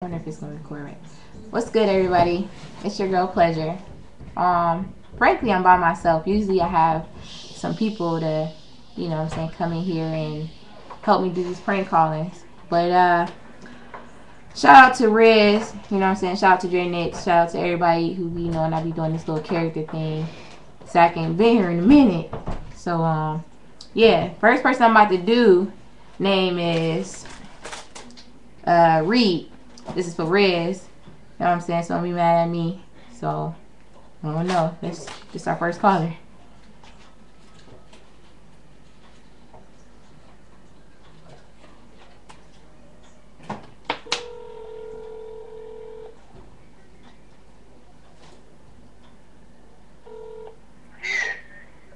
I wonder if it's gonna record right. What's good, everybody? It's your girl Pleasure. Frankly, I'm by myself. Usually, I have some people to, come in here and help me do these prank callings. But shout out to Riz. Shout out to Dre Nix. Shout out to everybody who and I be doing this little character thing. Zaque ain't been here in a minute, so yeah. First person I'm about to do name is Reed. This is for Riz. You know what I'm saying? So don't be mad at me. So, I don't know. This is our first caller.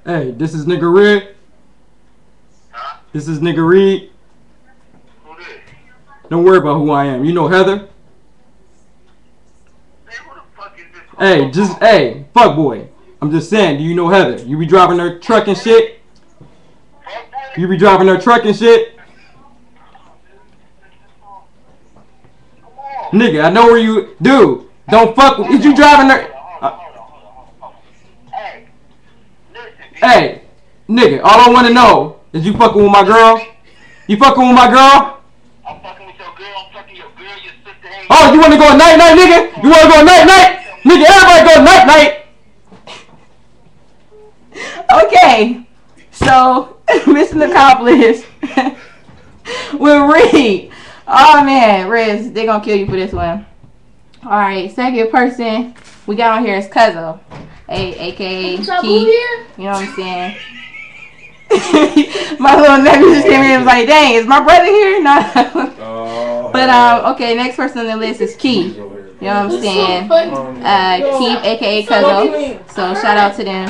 Hey, this is nigga Red. Huh? This is nigga Reed. Who this? Don't worry about who I am. You know Heather? Hey, who the fuck is this? Hey, fuck boy. I'm just saying, do you know Heather? You be driving her truck and shit? You be driving her truck and shit? Come on. Nigga, I know where you... Dude, don't fuck with... Is you driving her... Hold on. Hey, listen, bitch. Hey, nigga, all I want to know is you fucking with my girl? You fucking with my girl? I'm fucking with your girl. I'm fucking your girl, your sister. Hey, Oh, you want to go night-night, nigga? You want to go night-night? Nigga, everybody go night-night. Okay. So, mission accomplished. With Reed. Oh, man. Riz, they're going to kill you for this one. Alright, second person we got on here is Cuzzo. A.K.A. Key. You know what I'm saying? My little nephew just came in and was like, dang, is my brother here? No. But, okay, next person on the list is Key. You know what I'm saying? Keith, a.k.a. Cuzzo. So, shout out to them.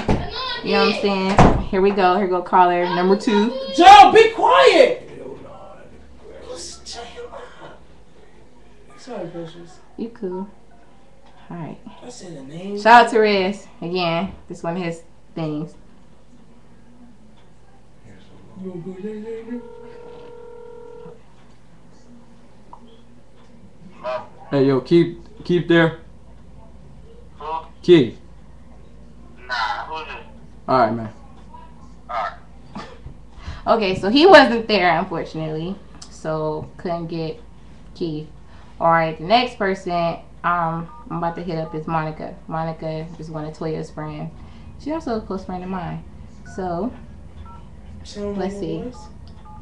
You know what I'm saying? Here we go. Here go caller number 2. Joe, be quiet! Sorry, Precious. You cool. Alright. I said a name. Shout out to Riz. Again, this one of his things. No. Hey, yo, keep there. Who? Key. Nah, who's this? Alright, man. Alright. Okay, so he wasn't there, unfortunately. So, couldn't get Keith. Alright, the next person I'm about to hit up is Monica. Monica is one of Toya's friends. She's also a close friend of mine. So, let's see.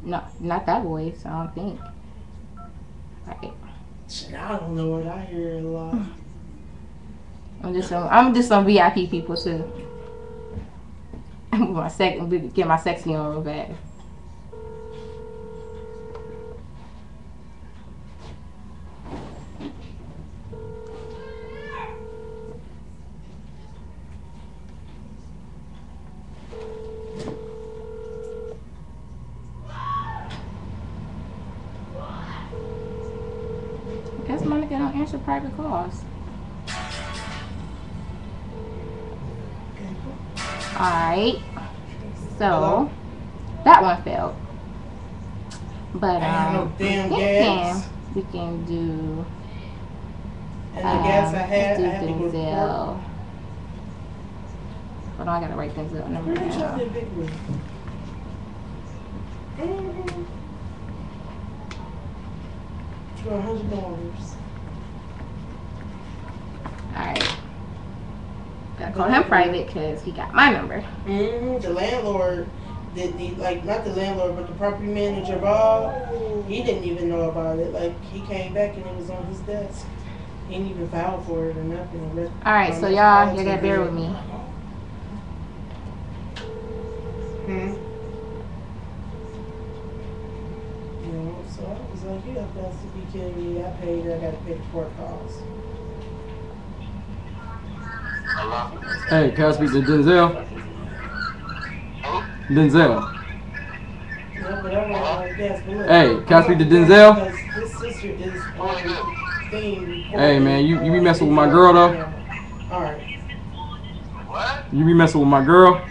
No, not that voice, I don't think. Alright. Shit, I don't know what I hear a lot. I'm just some VIP people too. Get my sexy on real bad. I guess Monica don't answer private calls. Alright. So that one failed. But no damn gas. we can do And the gas I had to go to work. Denzel. Hold on, I gotta write Denzel number Where'd you down. that big one? For $100. Alright. Gotta call him private because he got my number. The landlord, not the landlord, but the property manager, Bob, he didn't even know about it. Like, he came back and it was on his desk. He didn't even file for it or nothing. Alright, so y'all gotta bear with me. You know, so I was like, you have got to be kidding me. I got to pay the court costs. Hello? Hey, can I speak to Denzel? Who? Denzel. Yeah, but I don't know like that. But look, Hey, can I speak to Denzel? Because his sister is on the thing. Hey, man, you be messing with my girl, though? Alright. What? You be messing with my girl?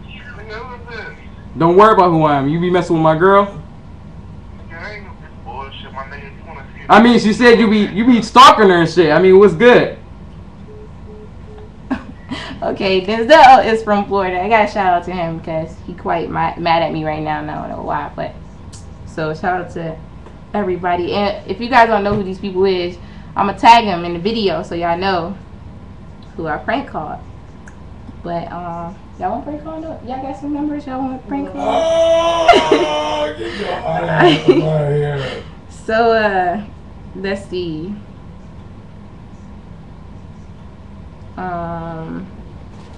Nigga, who is this? Don't worry about who I am. You be messing with my girl? Nigga, I ain't no this bullshit, my nigga. You wanna see I mean, she said you be stalking her and shit. I mean, what's good? Okay, Denzel is from Florida. I gotta shout out to him because he quite mad at me right now. And I don't know why, but so shout out to everybody. And if you guys don't know who these people is, I'm gonna tag them in the video so y'all know who I prank called. But y'all want prank call? Y'all got some numbers? Y'all want prank call? Oh, get your ass out of here. So let's see.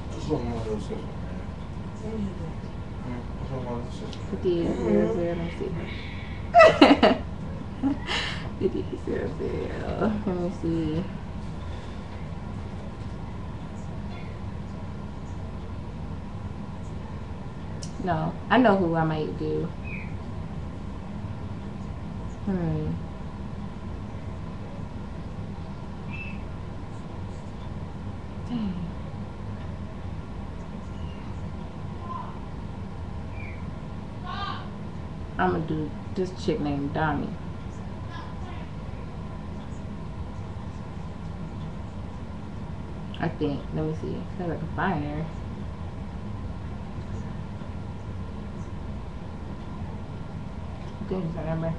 What's wrong with those sisters, man? What's wrong with those sisters? 50, 0, 0, let me see. 50, 0, 0. Let me see. No, I know who I might do. Dang. I'm gonna do this chick named Dami. I think. Let me see. I feel like I can find her. I think it's her number.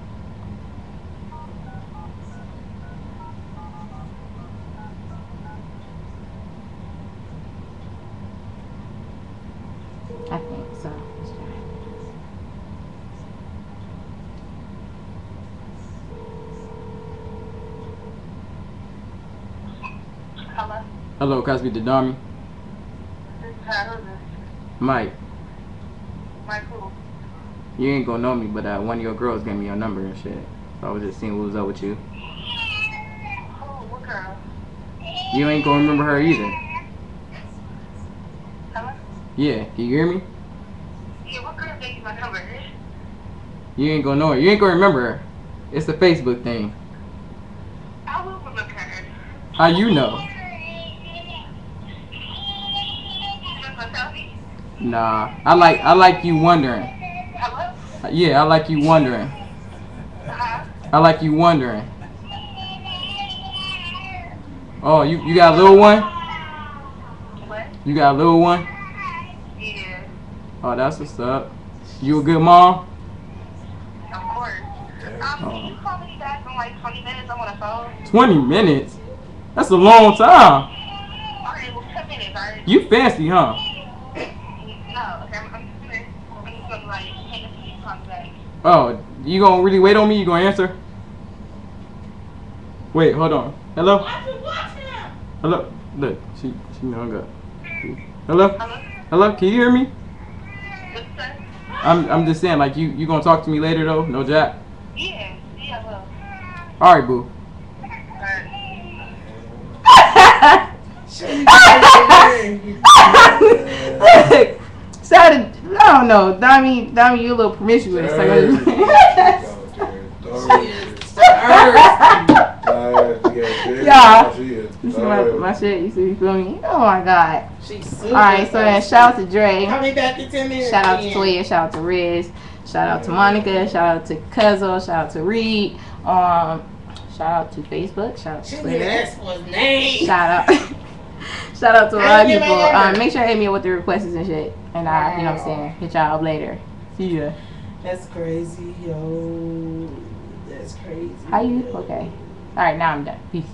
I think so. Let's try. Hello? Hello, can I speak to Dami? This is her. Who's this? Mike, Mike who? you ain't gonna know me, but one of your girls gave me your number and shit. So I was just seeing what was up with you. Who? What girl? You ain't gonna remember her either. Hello? Yeah, can you hear me? Yeah, what girl gave you my number? You ain't gonna know her. You ain't gonna remember her. It's a Facebook thing. I will remember her. How you know? You just gonna tell me? Nah, I like you wondering. Hello? Yeah, I like you wondering. Uh-huh. I like you wondering. Oh, you got a little one? What? You got a little one? Yeah, Oh, that's what's up. You a good mom? of course. Can you call me back in like 20 minutes? I'm on the phone. 20 minutes? That's a long time. Alright, well, 10 minutes, alright? You fancy, huh? No, okay, I'm just gonna like hang up and you call me back. Oh, you gonna really wait on me? You gonna answer? Wait, hold on. Hello? Hello? Look, she hung up. Hello? Hello? Hello? Can you hear me? What's that? I'm just saying, like, you gonna talk to me later though? No Jack? Yeah, I will. Alright, boo. Alright. Look, sounded, I don't know, Dami, you a little promiscuous. Yeah. This is my shit. You feel me? Oh my god. She's Alright, so then shout out to Dre. Call me back in 10 minutes. Shout out to Toya. Shout out to Riz. Shout out to Monica. Shout out to Cuzzo. Shout out to Reed. Shout out to Facebook. Shout out to She Twitter. didn't ask for his name. Shout out. Shout out to a lot of I didn't get my people. number. Make sure to hit me up with the requests and shit. And I, you know what I'm saying, hit y'all up later. See ya. That's crazy, yo. That's crazy. How you? Okay. Alright, now I'm done. Peace.